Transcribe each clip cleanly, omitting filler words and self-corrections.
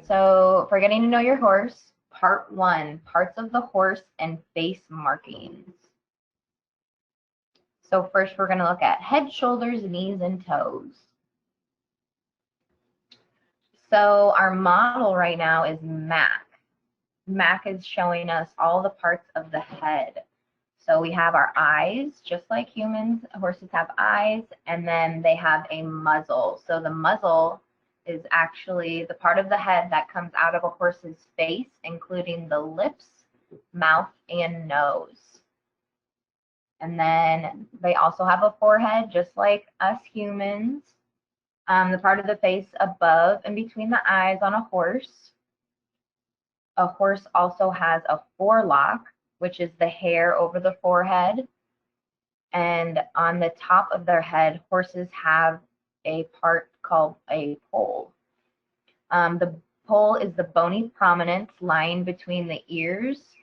So for getting to know your horse, part one, parts of the horse and face markings. So first we're going to look at head, shoulders, knees, and toes. So our model right now is Mac. Mac is showing us all the parts of the head. So we have our eyes, just like humans, horses have eyes, and then they have a muzzle. So the muzzle is actually the part of the head that comes out of a horse's face, including the lips, mouth, and nose. And then they also have a forehead, just like us humans. The part of the face above and between the eyes on a horse. A horse also has a forelock, which is the hair over the forehead. And on the top of their head, horses have a part called a poll. The poll is the bony prominence lying between the ears.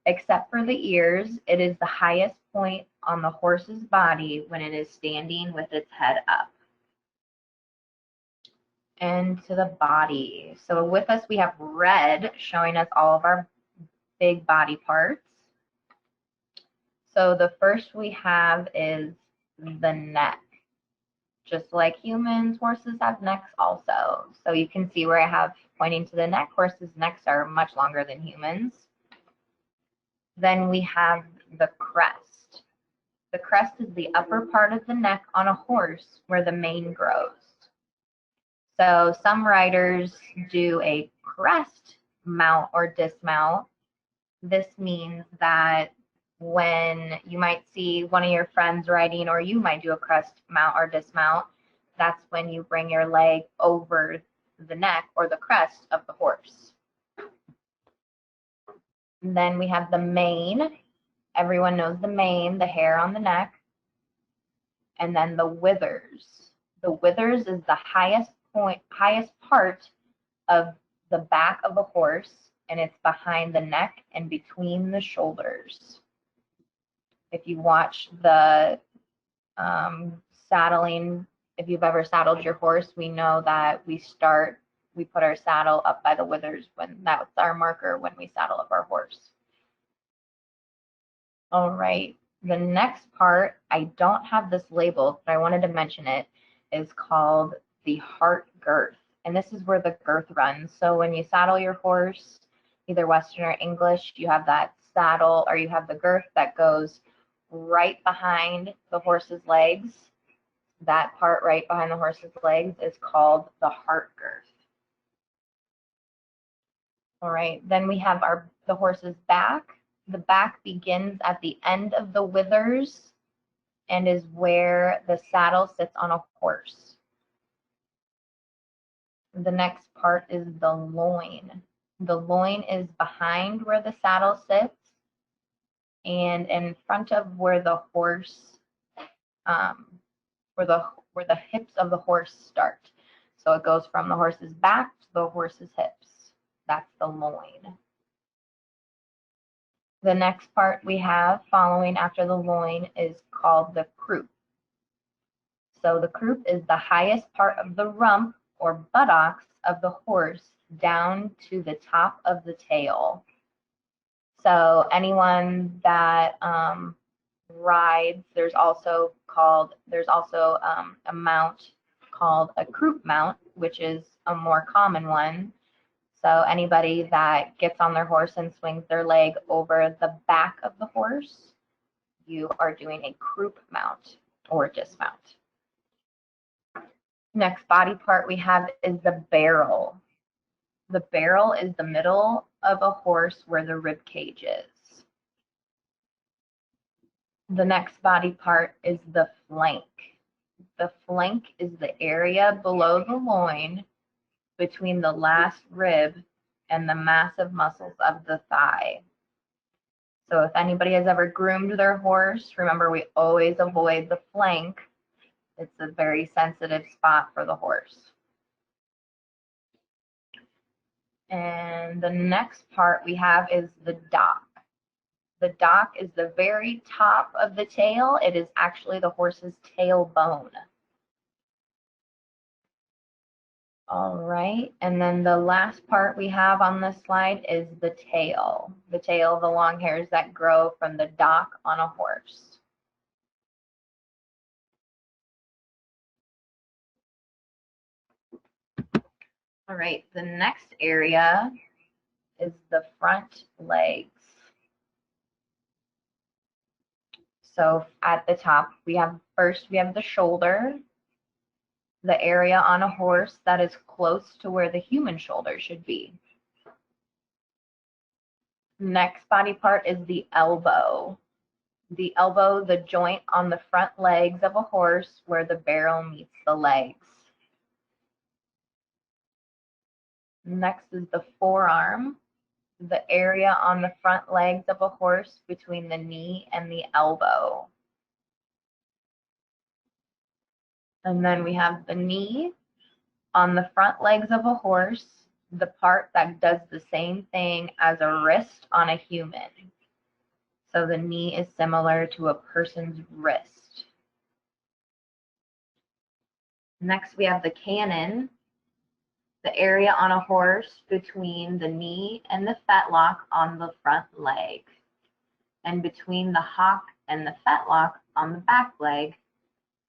Except for the ears, it is the highest point on the horse's body when it is standing with its head up. And to the body. So with us, we have red showing us all of our big body parts. So the first we have is the neck. Just like humans, horses have necks also. So you can see where I have pointing to the neck. Horses' necks are much longer than humans. Then we have the crest. The crest is the upper part of the neck on a horse where the mane grows. So some riders do a crest mount or dismount. This means that when you might see one of your friends riding, or you might do a crest mount or dismount, that's when you bring your leg over the neck or the crest of the horse. And then we have the mane. Everyone knows the mane, the hair on the neck. And then the withers. The withers is the highest part of the back of a horse, and it's behind the neck and between the shoulders. If you watch the saddling, if you've ever saddled your horse, we know that we put our saddle up by the withers, when that's our marker when we saddle up our horse. All right, the next part, I don't have this labeled, but I wanted to mention it, is called the heart girth. And this is where the girth runs. So when you saddle your horse, either Western or English, you have that saddle, or you have the girth that goes right behind the horse's legs. That part right behind the horse's legs is called the heart girth. All right, then we have the horse's back. The back begins at the end of the withers and is where the saddle sits on a horse. The next part is the loin. The loin is behind where the saddle sits and in front of where the horse, where the hips of the horse start. So it goes from the horse's back to the horse's hips. That's the loin. The next part we have following after the loin is called the croup. So the croup is the highest part of the rump or buttocks of the horse down to the top of the tail. So anyone that rides, there's also a mount called a croup mount, which is a more common one. So anybody that gets on their horse and swings their leg over the back of the horse, you are doing a croup mount or dismount. Next body part we have is the barrel. The barrel is the middle of a horse where the rib cage is. The next body part is the flank. The flank is the area below the loin between the last rib and the massive muscles of the thigh. So if anybody has ever groomed their horse, remember we always avoid the flank. It's a very sensitive spot for the horse. And the next part we have is the dock. The dock is the very top of the tail. It is actually the horse's tailbone. All right, and then the last part we have on this slide is the tail. The tail, the long hairs that grow from the dock on a horse. All right, the next area is the front legs. So at the top, we have the shoulder, the area on a horse that is close to where the human shoulder should be. Next body part is the elbow. The elbow, the joint on the front legs of a horse where the barrel meets the legs. Next is the forearm, the area on the front legs of a horse between the knee and the elbow. And then we have the knee on the front legs of a horse, the part that does the same thing as a wrist on a human. So the knee is similar to a person's wrist. Next, we have the cannon, the area on a horse between the knee and the fetlock on the front leg, and between the hock and the fetlock on the back leg,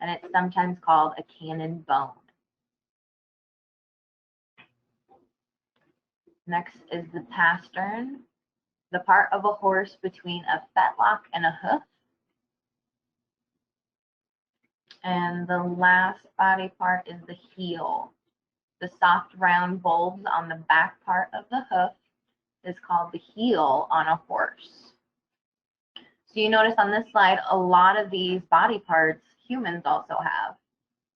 and it's sometimes called a cannon bone. Next is the pastern, the part of a horse between a fetlock and a hoof. And the last body part is the heel. The soft round bulbs on the back part of the hoof is called the heel on a horse. So you notice on this slide, a lot of these body parts humans also have.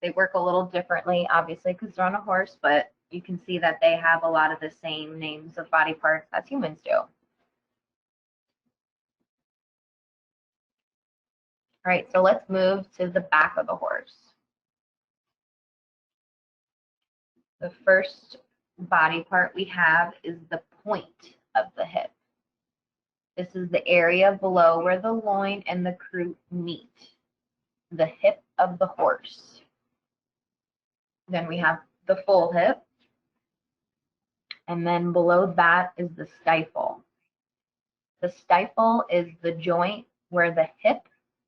They work a little differently, obviously, because they're on a horse, but you can see that they have a lot of the same names of body parts as humans do. All right, so let's move to the back of the horse. The first body part we have is the point of the hip. This is the area below where the loin and the croup meet, the hip of the horse. Then we have the full hip, and then below that is the stifle. The stifle is the joint where the hip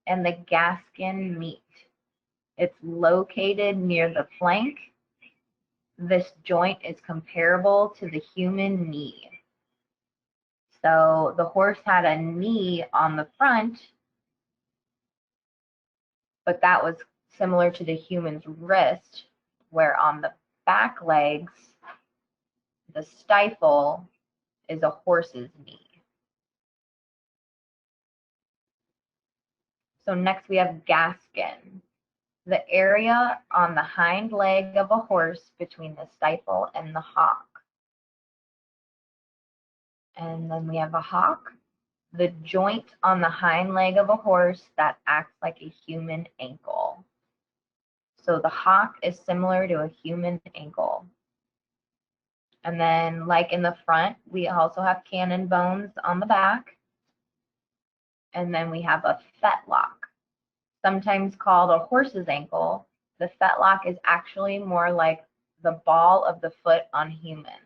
and the gaskin meet. It's located near the flank. This joint is comparable to the human knee. So the horse had a knee on the front, but that was similar to the human's wrist, where on the back legs, the stifle is a horse's knee. So next we have gaskin, the area on the hind leg of a horse between the stifle and the hock. And then we have a hock, the joint on the hind leg of a horse that acts like a human ankle. So the hock is similar to a human ankle. And then, like in the front, we also have cannon bones on the back. And then we have a fetlock, sometimes called a horse's ankle. The fetlock is actually more like the ball of the foot on humans.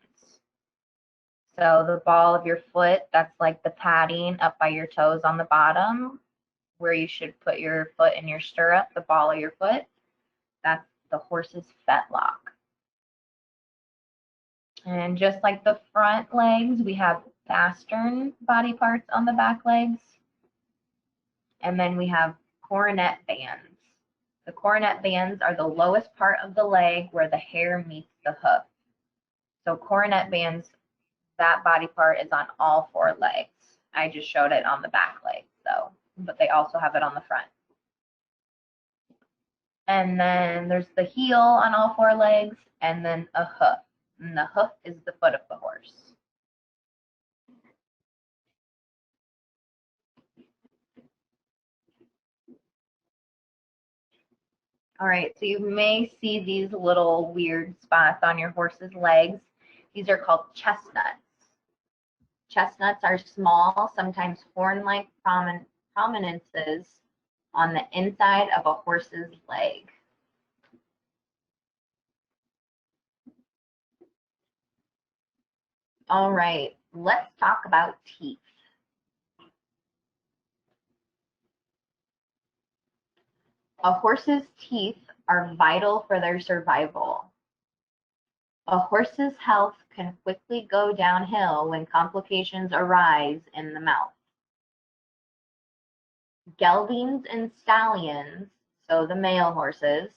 So the ball of your foot, that's like the padding up by your toes on the bottom, where you should put your foot in your stirrup, the ball of your foot. That's the horse's fetlock. And just like the front legs, we have pastern body parts on the back legs. And then we have coronet bands. The coronet bands are the lowest part of the leg where the hair meets the hoof. So coronet bands, that body part is on all four legs. I just showed it on the back leg, so, but they also have it on the front. And then there's the heel on all four legs, and then a hoof. And the hoof is the foot of the horse. All right, so you may see these little weird spots on your horse's legs. These are called chestnuts. Chestnuts are small, sometimes horn-like prominences on the inside of a horse's leg. All right, let's talk about teeth. A horse's teeth are vital for their survival. A horse's health can quickly go downhill when complications arise in the mouth. Geldings and stallions, so the male horses,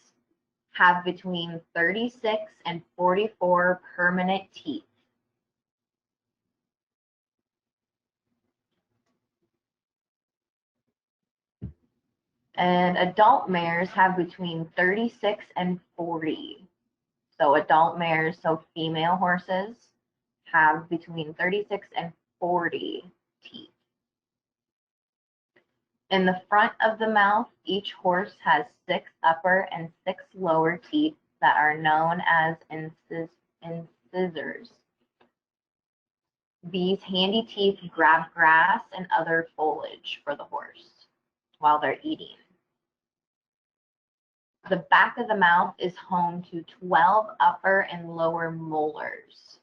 have between 36 and 44 permanent teeth. And adult mares have between 36 and 40. So adult mares, so female horses, have between 36 and 40 teeth. In the front of the mouth, each horse has 6 upper and 6 lower teeth that are known as incisors. These handy teeth grab grass and other foliage for the horse while they're eating. The back of the mouth is home to 12 upper and lower molars.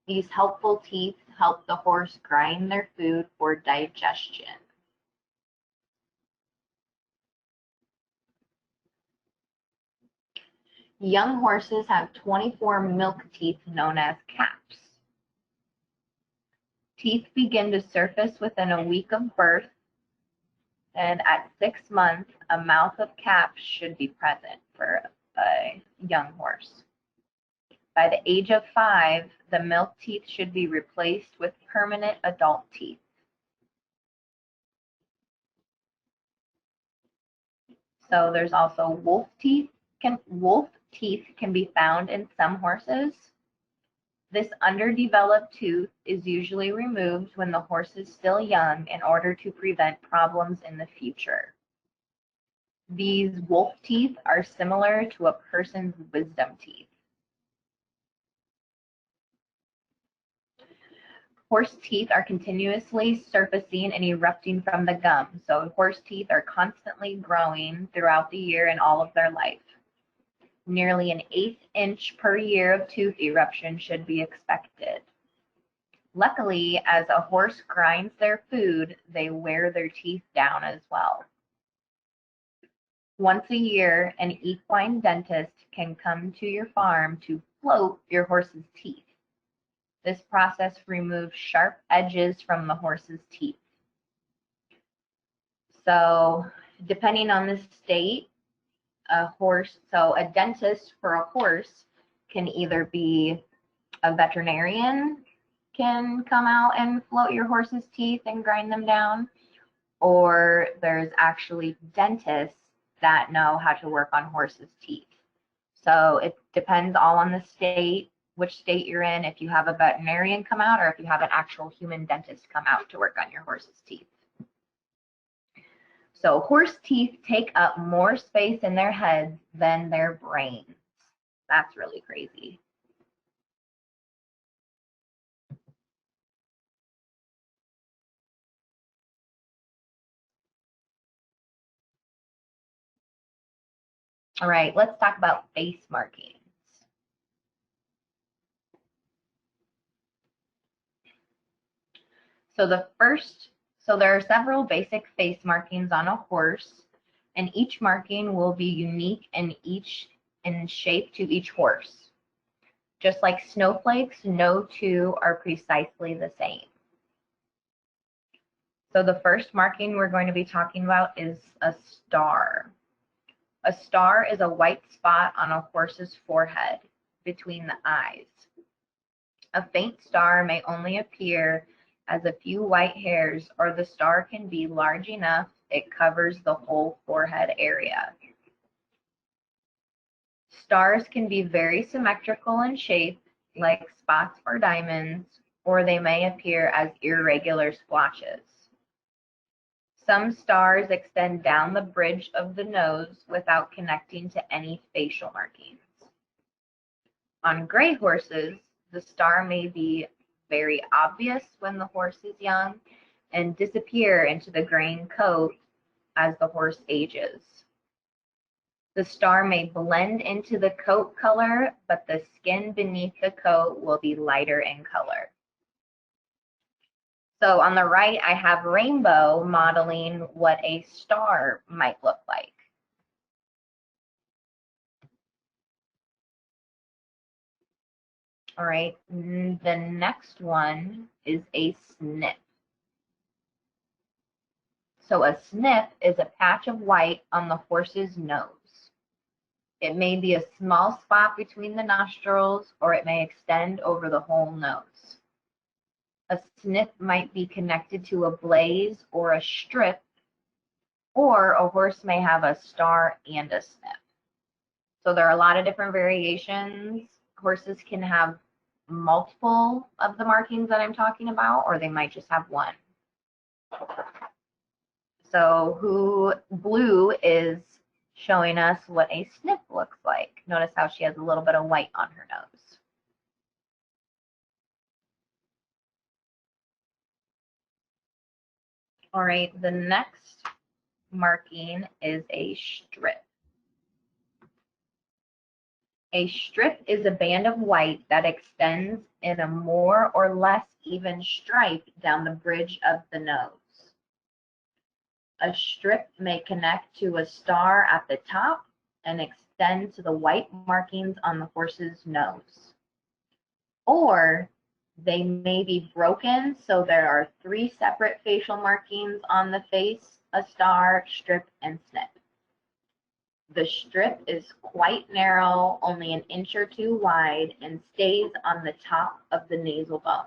These helpful teeth help the horse grind their food for digestion. Young horses have 24 milk teeth known as caps. Teeth begin to surface within a week of birth, and at 6 months, a mouth of caps should be present for a young horse. By the age of 5, the milk teeth should be replaced with permanent adult teeth. So there's also wolf teeth. Wolf teeth can be found in some horses. This underdeveloped tooth is usually removed when the horse is still young in order to prevent problems in the future. These wolf teeth are similar to a person's wisdom teeth. Horse teeth are continuously surfacing and erupting from the gum, so horse teeth are constantly growing throughout the year and all of their life. Nearly an 1/8 inch per year of tooth eruption should be expected. Luckily, as a horse grinds their food, they wear their teeth down as well. Once a year, an equine dentist can come to your farm to float your horse's teeth. This process removes sharp edges from the horse's teeth. So, depending on the state, a dentist for a horse can either be a veterinarian, can come out and float your horse's teeth and grind them down, or there's actually dentists that know how to work on horses' teeth. So it depends all on the state, which state you're in, if you have a veterinarian come out or if you have an actual human dentist come out to work on your horse's teeth. So horse teeth take up more space in their heads than their brains. That's really crazy. All right, let's talk about face markings. So there are several basic face markings on a horse, and each marking will be unique in shape to each horse. Just like snowflakes, no two are precisely the same. So the first marking we're going to be talking about is a star. A star is a white spot on a horse's forehead between the eyes. A faint star may only appear as a few white hairs, or the star can be large enough it covers the whole forehead area. Stars can be very symmetrical in shape, like spots or diamonds, or they may appear as irregular splotches. Some stars extend down the bridge of the nose without connecting to any facial markings. On gray horses, the star may be very obvious when the horse is young and disappear into the graying coat as the horse ages. The star may blend into the coat color, but the skin beneath the coat will be lighter in color. So on the right, I have Rainbow modeling what a star might look like. All right, the next one is a snip. So a snip is a patch of white on the horse's nose. It may be a small spot between the nostrils, or it may extend over the whole nose. A snip might be connected to a blaze or a strip, or a horse may have a star and a snip. So there are a lot of different variations. Horses can have multiple of the markings that I'm talking about, or they might just have one. So blue is showing us what a snip looks like. Notice how she has a little bit of white on her nose. All right, the next marking is a strip. A strip is a band of white that extends in a more or less even stripe down the bridge of the nose. A strip may connect to a star at the top and extend to the white markings on the horse's nose. Or they may be broken, so there are 3 separate facial markings on the face: a star, strip, and snip. The strip is quite narrow, only an inch or 2 wide, and stays on the top of the nasal bone.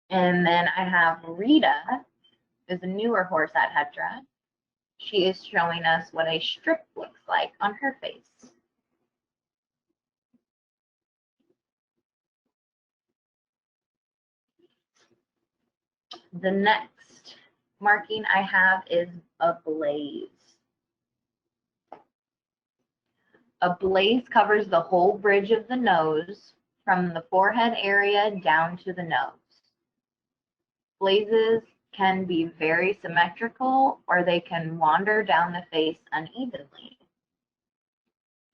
And then I have Rita, is a newer horse at HETRA. She is showing us what a strip looks like on her face. The next marking I have is a blaze. A blaze covers the whole bridge of the nose, from the forehead area down to the nose. Blazes can be very symmetrical, or they can wander down the face unevenly.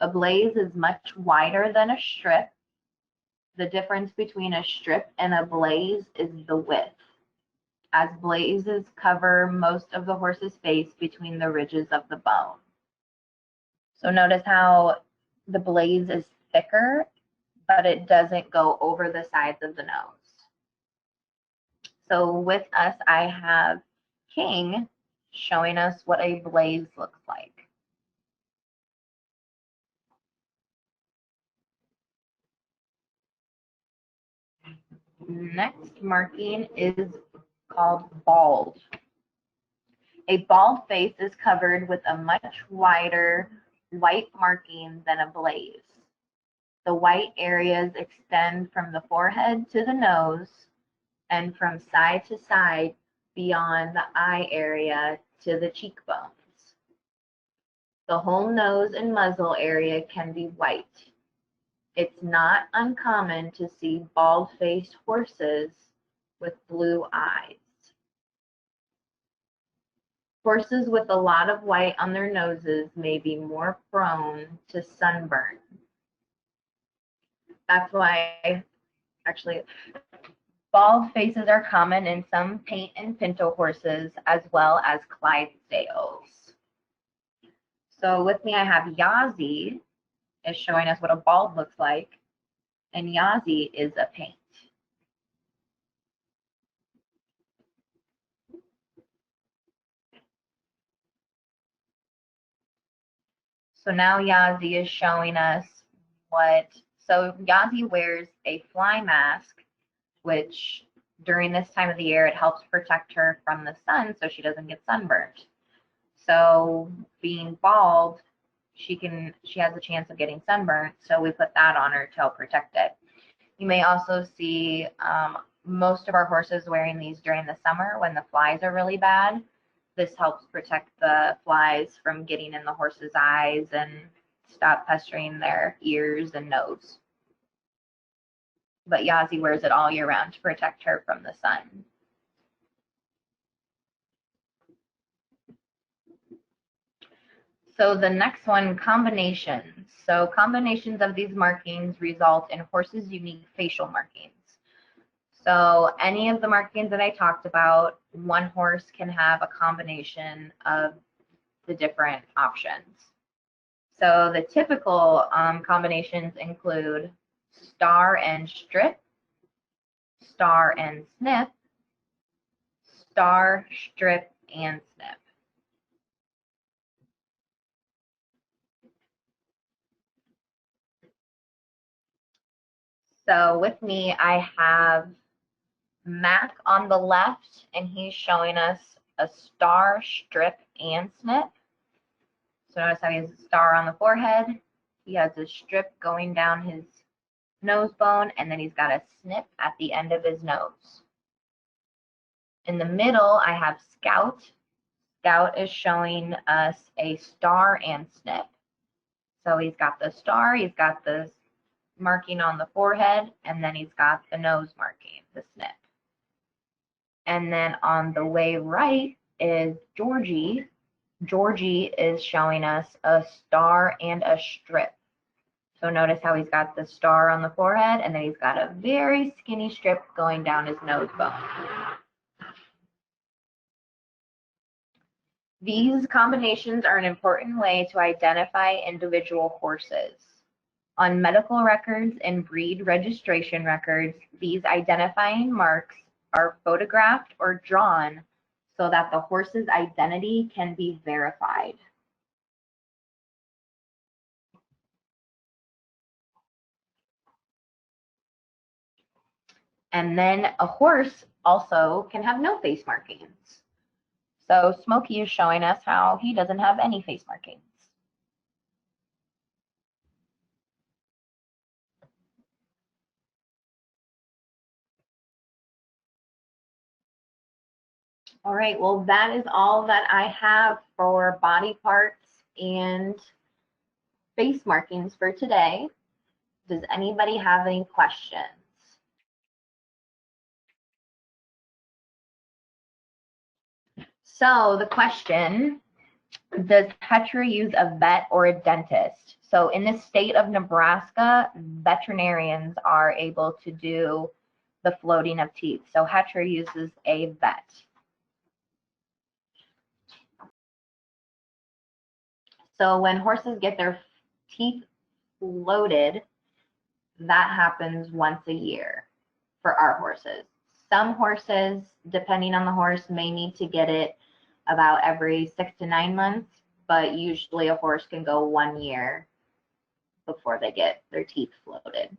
A blaze is much wider than a strip. The difference between a strip and a blaze is the width, as blazes cover most of the horse's face between the ridges of the bone. So notice how the blaze is thicker, but it doesn't go over the sides of the nose. So with us, I have King showing us what a blaze looks like. Next marking is called bald. A bald face is covered with a much wider white marking than a blaze. The white areas extend from the forehead to the nose and from side to side beyond the eye area to the cheekbones. The whole nose and muzzle area can be white. It's not uncommon to see bald-faced horses with blue eyes. Horses with a lot of white on their noses may be more prone to sunburn. That's why, actually, bald faces are common in some paint and pinto horses as well as Clydesdales. So with me I have Yazi is showing us what a bald looks like, and Yazi is a paint. So now Yazi is showing us so Yazi wears a fly mask, which during this time of the year, it helps protect her from the sun so she doesn't get sunburned. So being bald, she has a chance of getting sunburned, so we put that on her to help protect it. You may also see most of our horses wearing these during the summer when the flies are really bad. This helps protect the flies from getting in the horse's eyes and stop pestering their ears and nose. But Yazi wears it all year round to protect her from the sun. So the next one, combinations. So combinations of these markings result in horses' unique facial markings. So any of the markings that I talked about, one horse can have a combination of the different options. So the typical combinations include star and strip, star and snip, star, strip, and snip. So with me, I have Mac on the left, and he's showing us a star, strip, and snip. So notice how he has a star on the forehead. He has a strip going down his nose bone, and then he's got a snip at the end of his nose. In the middle, I have Scout. Scout is showing us a star and snip. So he's got the star, he's got the marking on the forehead, and then he's got the nose marking, the snip. And then on the way right is Georgie. Georgie is showing us a star and a strip. So notice how he's got the star on the forehead, and then he's got a very skinny strip going down his nose bone. These combinations are an important way to identify individual horses. On medical records and breed registration records, these identifying marks are photographed or drawn so that the horse's identity can be verified. And then a horse also can have no face markings. So Smokey is showing us how he doesn't have any face markings. All right, well, that is all that I have for body parts and face markings for today. Does anybody have any questions? So the question, does HETRA use a vet or a dentist? So in the state of Nebraska, veterinarians are able to do the floating of teeth. So HETRA uses a vet. So when horses get their teeth floated, that happens once a year for our horses. Some horses, depending on the horse, may need to get it about every 6 to 9 months, but usually a horse can go 1 year before they get their teeth floated.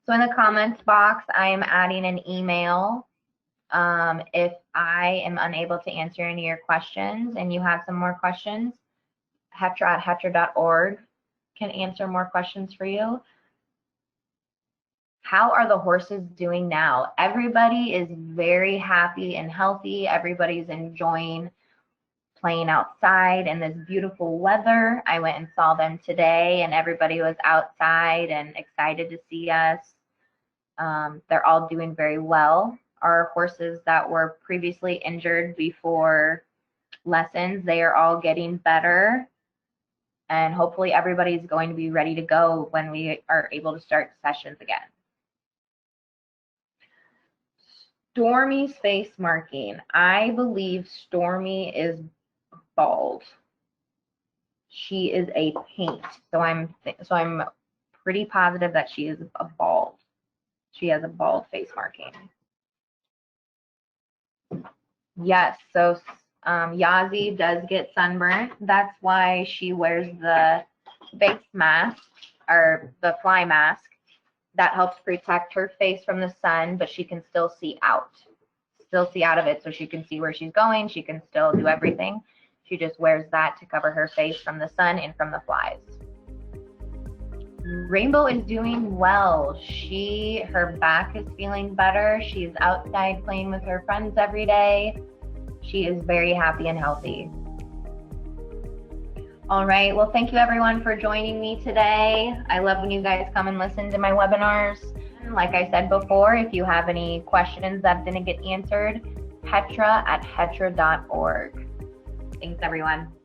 So in the comments box, I am adding an email. If I am unable to answer any of your questions and you have some more questions, HETRA@HETRA.org can answer more questions for you. How are the horses doing now? Everybody is very happy and healthy. Everybody's enjoying playing outside in this beautiful weather. I went and saw them today, and everybody was outside and excited to see us. They're all doing very well. Our horses that were previously injured before lessons, they are all getting better. And hopefully everybody's going to be ready to go when we are able to start sessions again. Stormy's face marking. I believe Stormy is bald. She is a paint. So I'm pretty positive that she is a bald. She has a bald face marking. Yes, so Yazi does get sunburn. That's why she wears the face mask or the fly mask. That helps protect her face from the sun, but she can still see out of it, so she can see where she's going. She can still do everything. She just wears that to cover her face from the sun and from the flies. Rainbow is doing well. Her back is feeling better. She's outside playing with her friends every day. She is very happy and healthy. All right, well, thank you everyone for joining me today. I love when you guys come and listen to my webinars. Like I said before, if you have any questions that didn't get answered, HETRA@HETRA.org. Thanks, everyone.